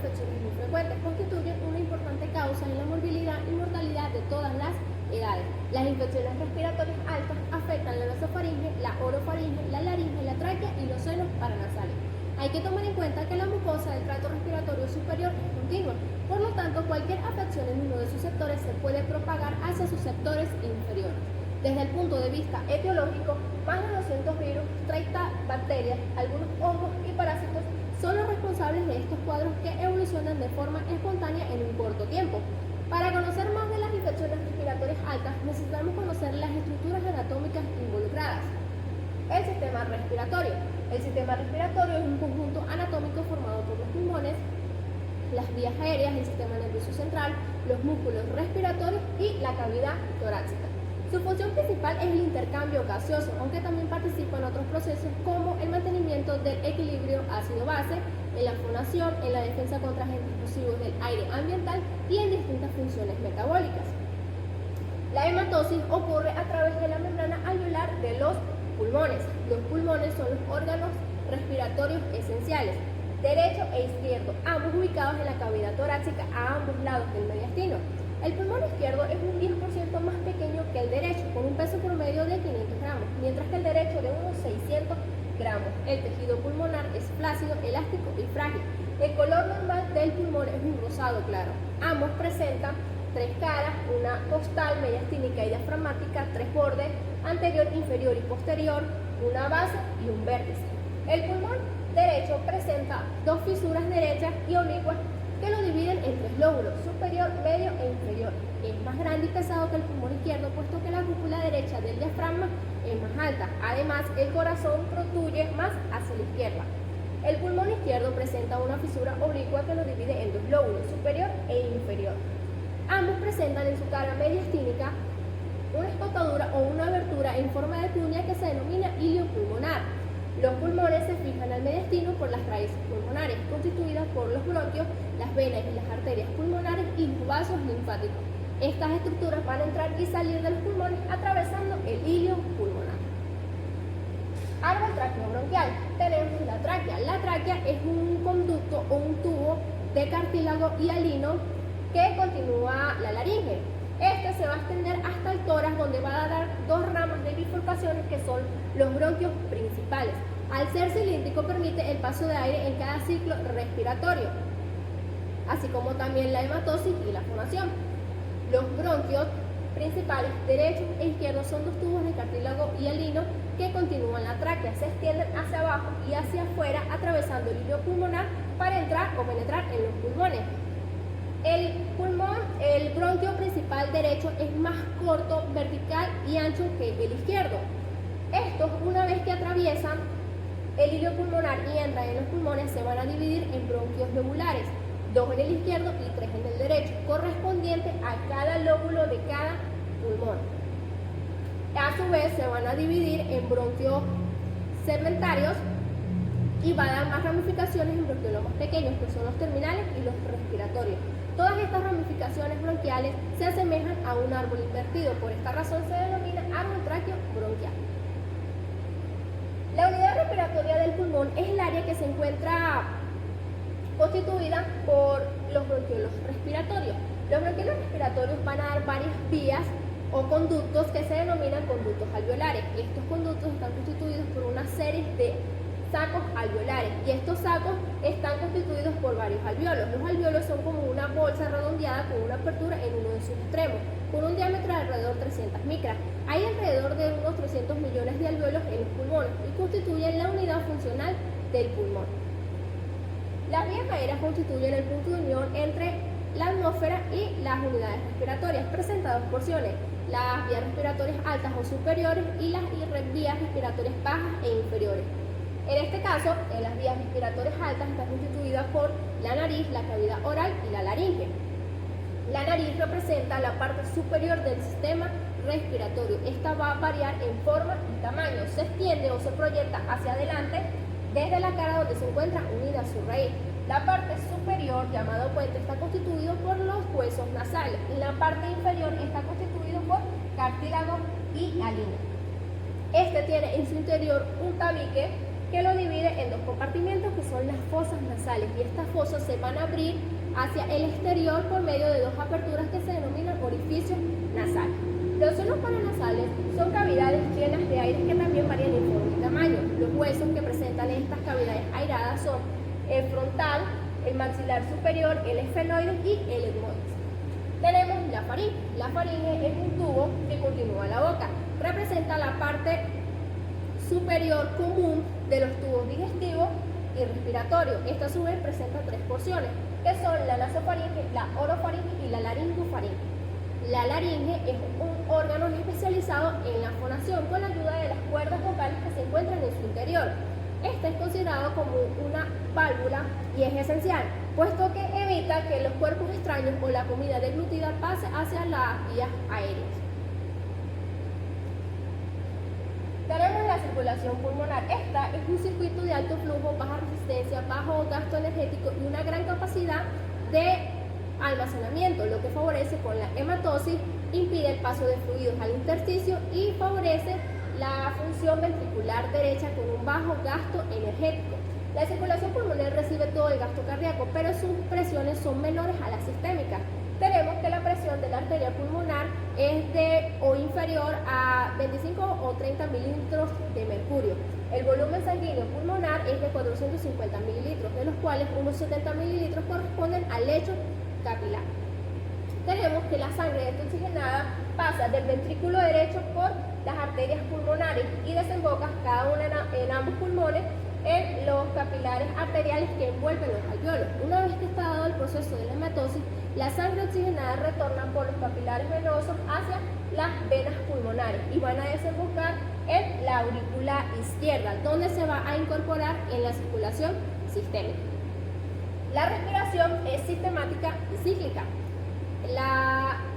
infecciones muy frecuentes, constituyen una importante causa en la morbilidad y mortalidad de todas las edades. Las infecciones respiratorias altas afectan la nasofaringe, la orofaringe, la laringe, la tráquea y los senos paranasales. Hay que tomar en cuenta que la mucosa del tracto respiratorio superior es continua, por lo tanto cualquier afección en uno de sus sectores se puede propagar hacia sus sectores inferiores. Desde el punto de vista etiológico, más de 200 virus, 30 bacterias, algunos hongos y parásitos son los responsables de estos cuadros que evolucionan de forma espontánea en un corto tiempo. Para conocer más de las infecciones respiratorias altas, necesitamos conocer las estructuras anatómicas involucradas. El sistema respiratorio. El sistema respiratorio es un conjunto anatómico formado por los pulmones, las vías aéreas, el sistema nervioso central, los músculos respiratorios y la cavidad torácica. Su función principal es el intercambio gaseoso, aunque también participa en otros procesos como el mantenimiento del equilibrio ácido-base, en la fonación, en la defensa contra agentes nocivos del aire ambiental y en distintas funciones metabólicas. La hematosis ocurre a través de la membrana alveolar de los pulmones. Los pulmones son los órganos respiratorios esenciales, derecho e izquierdo, ambos ubicados en la cavidad torácica a ambos lados del mediastino. El pulmón izquierdo es un 10% más pequeño que el derecho, con un peso promedio de 500 gramos, mientras que el derecho de unos 600 gramos. El tejido pulmonar es flácido, elástico y frágil. El color normal del pulmón es un rosado claro. Ambos presentan 3 caras, una costal, mediastínica y diafragmática, 3 bordes, anterior, inferior y posterior, una base y un vértice. El pulmón derecho presenta 2 fisuras derechas y oblicuas que lo dividen en 3 lóbulos, superior, medio e inferior. Es más grande y pesado que el pulmón izquierdo, puesto que la cúpula derecha del diafragma es más alta. Además, el corazón protruye más hacia la izquierda. El pulmón izquierdo presenta una fisura oblicua que lo divide en 2 lóbulos, superior e inferior. Ambos presentan en su cara mediastínica una escotadura o una abertura en forma de cuña que se denomina ilio pulmonar. Los pulmones se fijan al mediastino por las raíces pulmonares, constituidas por los bronquios, las venas y las arterias pulmonares y los vasos linfáticos. Estas estructuras van a entrar y salir de los pulmones atravesando el ilio pulmonar. Árbol traqueobronquial. Tenemos la tráquea. La tráquea es un conducto o un tubo de cartílago hialino que continúa la laringe. Este se va a extender hasta el tórax, donde va a dar 2 ramas de bifurcaciones que son los bronquios principales. Al ser cilíndrico permite el paso de aire en cada ciclo respiratorio, así como también la hematosis y la fonación. Los bronquios principales derecho e izquierdo son 2 tubos de cartílago hialino que continúan la tráquea, se extienden hacia abajo y hacia afuera atravesando el ilio pulmonar para entrar o penetrar en los pulmones. El bronquio principal derecho es más corto, vertical y ancho que el izquierdo. Estos, una vez que atraviesan el ilio pulmonar y entran en los pulmones, se van a dividir en bronquios lobulares, 2 en el izquierdo y 3 en el derecho, correspondiente a cada lóbulo de cada pulmón. A su vez, se van a dividir en bronquios segmentarios y van a dar más ramificaciones en bronquiolos más pequeños, que son los terminales y los respiratorios. Todas estas ramificaciones bronquiales se asemejan a un árbol invertido, por esta razón se denomina árbol traqueobronquial. La unidad respiratoria del pulmón es el área que se encuentra constituida por los bronquiolos respiratorios. Los bronquiolos respiratorios van a dar varias vías o conductos que se denominan conductos alveolares. Estos conductos están constituidos por una serie de sacos alveolares y estos sacos están constituidos por varios alveolos. Los alveolos son como una bolsa redondeada con una apertura en uno de sus extremos, con un diámetro de alrededor de 300 micras. Hay alrededor de unos 300 millones de alveolos en los pulmones y constituyen la unidad funcional del pulmón. Las vías aéreas constituyen el punto de unión entre la atmósfera y las unidades respiratorias. Presenta 2 porciones: las vías respiratorias altas o superiores y las vías respiratorias bajas e inferiores. En este caso, las vías respiratorias altas están constituidas por la nariz, la cavidad oral y la laringe. La nariz representa la parte superior del sistema respiratorio. Esta va a variar en forma y tamaño. Se extiende o se proyecta hacia adelante desde la cara, donde se encuentra unida a su raíz. La parte superior, llamado puente, está constituido por los huesos nasales y la parte inferior está constituido por cartílago y hialino. Este tiene en su interior un tabique que lo divide en dos compartimentos que son las fosas nasales, y estas fosas se van a abrir hacia el exterior por medio de dos aperturas que se denominan orificios nasales. Los senos paranasales son cavidades llenas de aire que también varían en forma y tamaño. Los huesos que presentan estas cavidades airadas son el frontal, el maxilar superior, el esfenoides y el etmoides. Tenemos la faringe. La faringe es un tubo que continúa la boca. Representa la parte superior común de los tubos digestivos y respiratorios. Esta a su vez presenta tres porciones, que son la nasofaringe, la orofaringe y la laringofaringe. La laringe es un órgano especializado en la fonación con la ayuda de las cuerdas vocales que se encuentran en su interior. Este es considerado como una válvula y es esencial, puesto que evita que los cuerpos extraños o la comida deglutida pase hacia las vías aéreas. Tenemos la circulación pulmonar. Esta es un circuito de alto flujo, baja resistencia, bajo gasto energético y una gran capacidad de almacenamiento, lo que favorece con la hematosis, impide el paso de fluidos al intersticio y favorece la función ventricular derecha con un bajo gasto energético. La circulación pulmonar recibe todo el gasto cardíaco, pero sus presiones son menores a las sistémicas. Tenemos que la presión de la arteria pulmonar es de o inferior a 25 o 30 mililitros de mercurio. El volumen sanguíneo pulmonar es de 450 mililitros, de los cuales unos 70 mililitros corresponden al lecho capilar. Tenemos que la sangre desoxigenada pasa del ventrículo derecho por las arterias pulmonares y desemboca cada una en ambos pulmones en los capilares arteriales que envuelven los alveolos. Una vez que está dado el proceso de la hematosis, la sangre oxigenada retorna por los capilares venosos hacia las venas pulmonares y van a desembocar en la aurícula izquierda, donde se va a incorporar en la circulación sistémica. La respiración es sistemática y cíclica.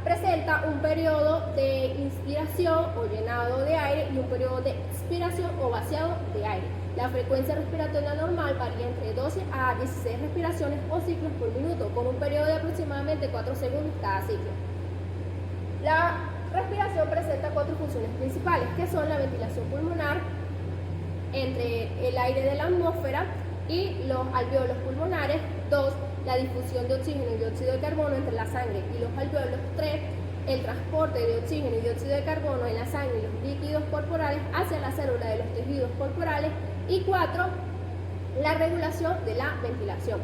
Presenta un periodo de inspiración o llenado de aire y un periodo de expiración o vaciado de aire. La frecuencia respiratoria normal varía entre 12 a 16 respiraciones o ciclos por minuto, con un periodo de aproximadamente 4 segundos cada ciclo. La respiración presenta cuatro funciones principales, que son la ventilación pulmonar entre el aire de la atmósfera y los alveolos pulmonares. 2. La difusión de oxígeno y dióxido de carbono entre la sangre y los alveolos. 3. El transporte de oxígeno y dióxido de carbono en la sangre y los líquidos corporales hacia la célula de los tejidos corporales. Y 4. La regulación de la ventilación.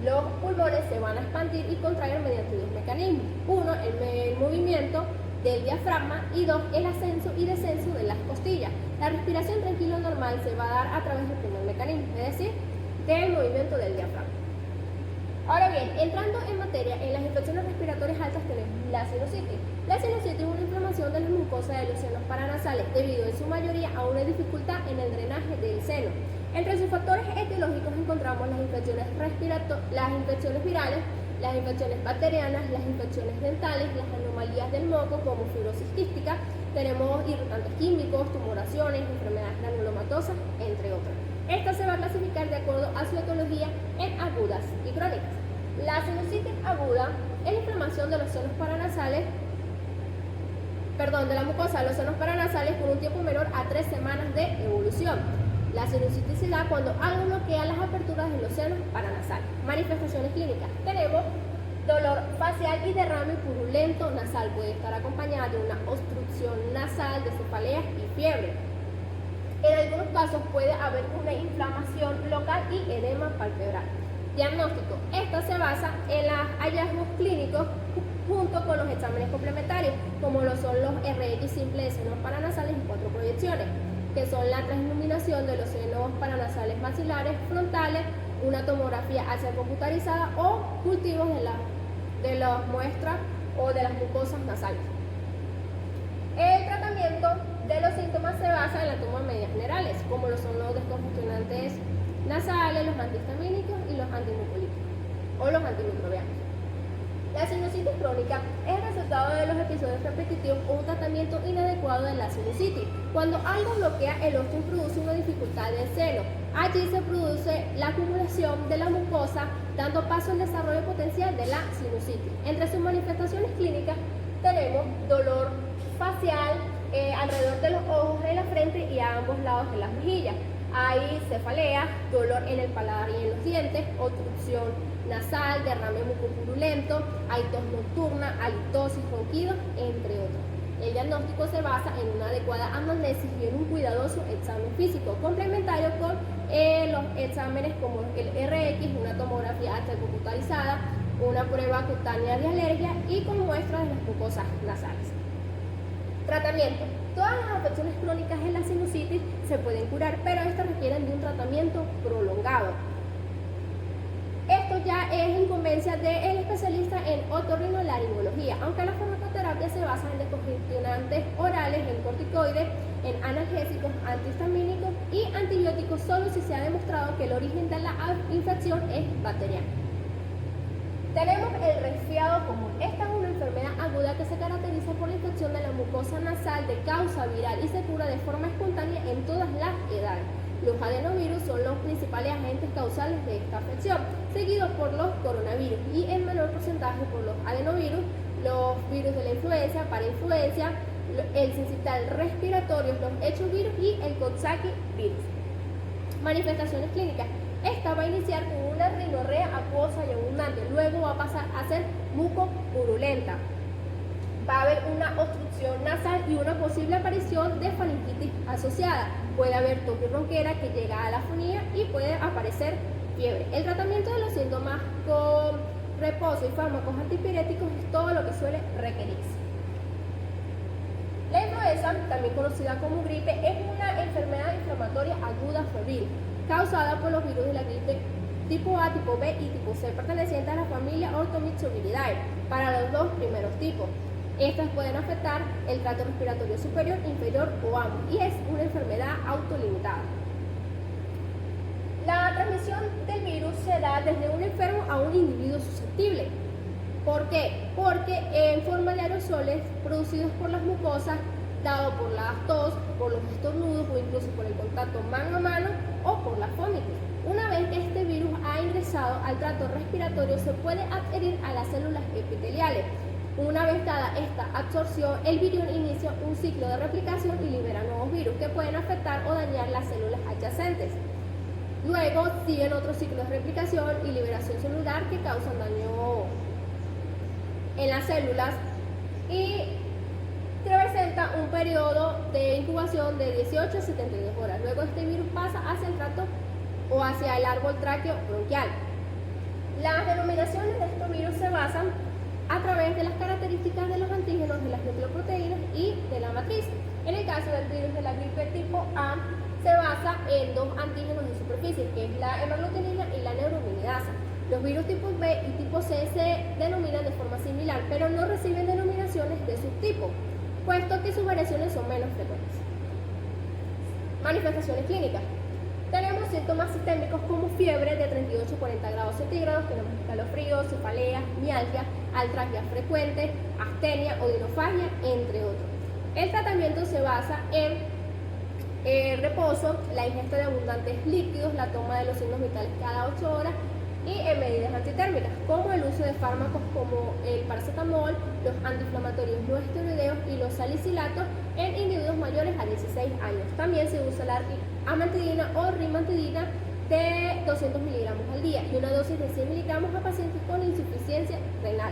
Los pulmones se van a expandir y contraer mediante dos mecanismos. 1. El movimiento del diafragma y 2. El ascenso y descenso de las costillas. La respiración tranquila normal se va a dar a través del primer mecanismo, es decir, del movimiento del diafragma. Ahora bien, entrando en materia, en las infecciones respiratorias altas tenemos la sinusitis. La sinusitis es una inflamación de la mucosa de los senos paranasales debido en su mayoría a una dificultad en el drenaje del seno. Entre sus factores etiológicos encontramos las infecciones virales, las infecciones bacterianas, las infecciones dentales, las anomalías del moco como fibrosis quística, tenemos irritantes químicos, tumoraciones, enfermedades granulomatosas, entre otras. Esta se va a clasificar de acuerdo a su etiología en agudas y crónicas. La sinusitis aguda es la inflamación de los senos paranasales, de la mucosa de los senos paranasales por un tiempo menor a 3 semanas de evolución. La sinusitis se da cuando algo bloquea las aperturas de los senos paranasales. Manifestaciones clínicas. Tenemos dolor facial y derrame purulento nasal. Puede estar acompañada de una obstrucción nasal, de cefaleas y fiebre. En algunos casos puede haber una inflamación local y edema palpebral. Diagnóstico. Esta se basa en los hallazgos clínicos junto con los exámenes complementarios, como lo son los RX simples de senos paranasales y 4 proyecciones, que son la transiluminación de los senos paranasales maxilares frontales, una tomografía axial computarizada o cultivos de las muestras o de las mucosas nasales. El tratamiento de los síntomas se basa en la toma de medidas generales, como lo son los descongestionantes nasales, los antihistamínicos y los antimucolíticos o los antimicrobianos. La sinusitis crónica es el resultado de los episodios repetitivos o un tratamiento inadecuado de la sinusitis. Cuando algo bloquea el osteo y produce una dificultad del seno, allí se produce la acumulación de la mucosa, dando paso al desarrollo potencial de la sinusitis. Entre sus manifestaciones clínicas tenemos dolor facial alrededor de los ojos, de la frente y a ambos lados de las mejillas, Hay cefalea, dolor en el paladar y en los dientes, obstrucción nasal, derrame mucopurulento, hay tos nocturna, halitosis, ronquidos, entre otros. El diagnóstico se basa en una adecuada anamnesis y en un cuidadoso examen físico, complementario con los exámenes como el RX, una tomografía computarizada, una prueba cutánea de alergia y con muestras de las mucosas nasales. Tratamiento. Todas las afecciones crónicas en la sinusitis se pueden curar, pero estas requieren de un tratamiento prolongado. Esto ya es incumbencia del especialista en otorrinolaringología, aunque la farmacoterapia se basa en descongestionantes orales, en corticoides, en analgésicos, antihistamínicos y antibióticos, solo si se ha demostrado que el origen de la infección es bacteriana. Tenemos el resfriado común. Esta es una enfermedad aguda que se caracteriza por la infección de la mucosa nasal de causa viral y se cura de forma espontánea en todas las edades. Los adenovirus son los principales agentes causales de esta afección, seguidos por los coronavirus y en menor porcentaje por los adenovirus, los virus de la influenza, parainfluencia, el sincital respiratorio, los hechovirus y el Coxsackie virus. Manifestaciones clínicas. Esta va a iniciar con una rinorrea acuosa y abundante, luego va a pasar a ser mucopurulenta. Va a haber una obstrucción nasal y una posible aparición de faringitis asociada. Puede haber tos y ronquera que llega a la fonía y puede aparecer fiebre. El tratamiento de los síntomas con reposo y fármacos antipiréticos es todo lo que suele requerirse. La influenza, también conocida como gripe, es una enfermedad inflamatoria aguda febril causada por los virus de la gripe tipo A, tipo B y tipo C, pertenecientes a la familia Orthomyxoviridae para los dos primeros tipos. Estas pueden afectar el tracto respiratorio superior, inferior o ambos y es una enfermedad autolimitada. La transmisión del virus se da desde un enfermo a un individuo susceptible. ¿Por qué? Porque en forma de aerosoles producidos por las mucosas, dado por la tos, por los estornudos o incluso por el contacto mano a mano o por la fómitis. Una vez que este virus ha ingresado al tracto respiratorio, se puede adherir a las células epiteliales. Una vez dada esta absorción, el virión inicia un ciclo de replicación y libera nuevos virus que pueden afectar o dañar las células adyacentes. Luego siguen otros ciclos de replicación y liberación celular que causan daño en las células y representa un periodo de incubación de 18 a 72 horas. Luego este virus pasa hacia el tracto o hacia el árbol tráqueo bronquial. Las denominaciones de estos virus se basan a través de las características de los antígenos de las nucleoproteínas y de la matriz. En el caso del virus de la gripe tipo A, se basa en dos antígenos de superficie, que es la hemaglutinina y la neuraminidasa. Los virus tipo B y tipo C se denominan de forma similar, pero no reciben denominaciones de subtipo, puesto que sus variaciones son menos frecuentes. Manifestaciones clínicas. Tenemos síntomas sistémicos como fiebre de 38 a 40 grados centígrados, tenemos escalofríos, cefaleas, mialgia, artralgia frecuente, astenia, odinofagia, entre otros. El tratamiento se basa en reposo, la ingesta de abundantes líquidos, la toma de los signos vitales cada 8 horas y en medidas antitérmicas, como el uso de fármacos como el paracetamol, los antiinflamatorios no esteroideos y los salicilatos en individuos mayores a 16 años. También se usa la amantadina o rimantadina de 200 miligramos al día y una dosis de 100 miligramos a pacientes con insuficiencia renal.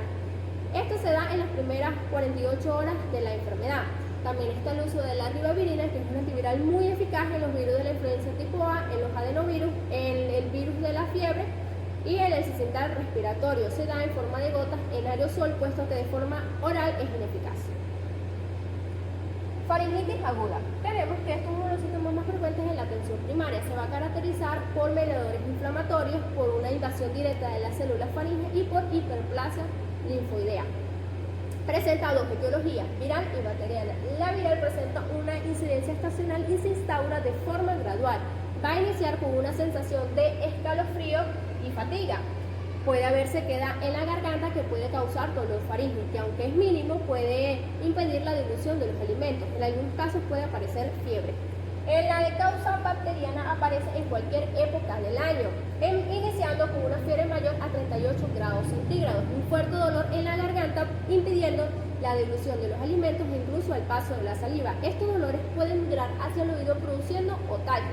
Esto se da en las primeras 48 horas de la enfermedad. También está el uso de la ribavirina, que es un antiviral muy eficaz en los virus de la influenza tipo A, en los adenovirus, en el virus de la fiebre y en el sincital respiratorio. Se da en forma de gotas en aerosol, puesto que de forma oral es ineficaz. Faringitis aguda. Tenemos que esto es uno de los síntomas más frecuentes en la atención primaria. Se va a caracterizar por mediadores inflamatorios, por una invasión directa de las células faringes y por hiperplasia linfoidea. Presenta dos etiologías, viral y bacteriana. La viral presenta una incidencia estacional y se instaura de forma gradual. Va a iniciar con una sensación de escalofrío y fatiga. Puede haber sequedad en la garganta que puede causar dolor faríngeo, que aunque es mínimo puede impedir la dilución de los alimentos. En algunos casos puede aparecer fiebre. En la de causa bacteriana aparece en cualquier época del año, iniciando con una fiebre mayor a 38 grados centígrados, un fuerte dolor en la garganta impidiendo la dilución de los alimentos e incluso el paso de la saliva. Estos dolores pueden migrar hacia el oído produciendo otalgia.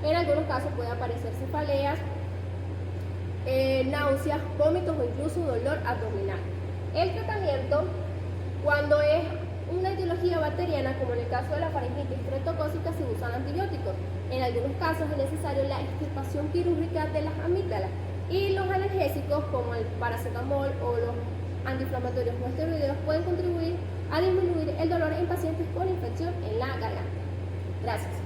En algunos casos puede aparecer cefaleas, náuseas, vómitos o incluso dolor abdominal. El tratamiento, cuando es una etiología bacteriana, como en el caso de la faringitis estreptocócica, se usan antibióticos. En algunos casos es necesario la extirpación quirúrgica de las amígdalas. Y los analgésicos, como el paracetamol o los antiinflamatorios no esteroideos, pueden contribuir a disminuir el dolor en pacientes con infección en la garganta. Gracias.